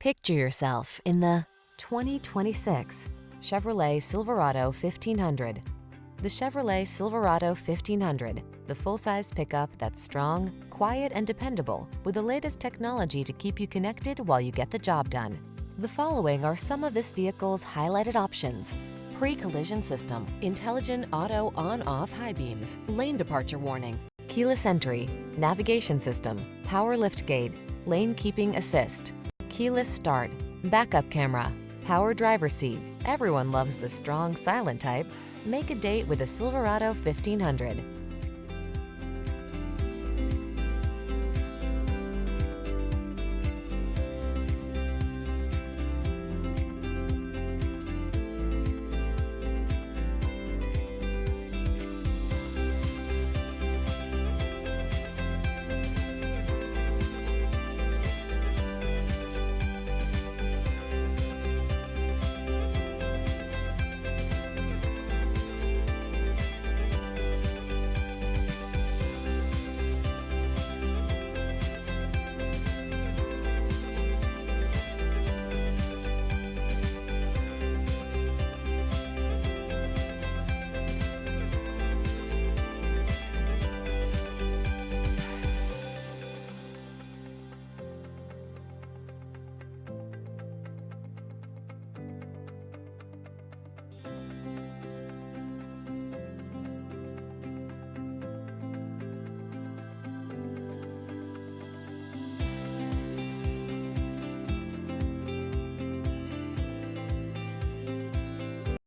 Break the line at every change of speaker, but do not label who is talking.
Picture yourself in the 2026 Chevrolet Silverado 1500. The Chevrolet Silverado 1500, the full-size pickup that's strong, quiet, and dependable, with the latest technology to keep you connected while you get the job done. The following are some of this vehicle's highlighted options: pre-collision system, intelligent auto on-off high beams, lane departure warning, keyless entry, navigation system, power liftgate, lane keeping assist, keyless start, backup camera, power driver seat. Everyone loves the strong, silent type. Make a date with a Silverado 1500.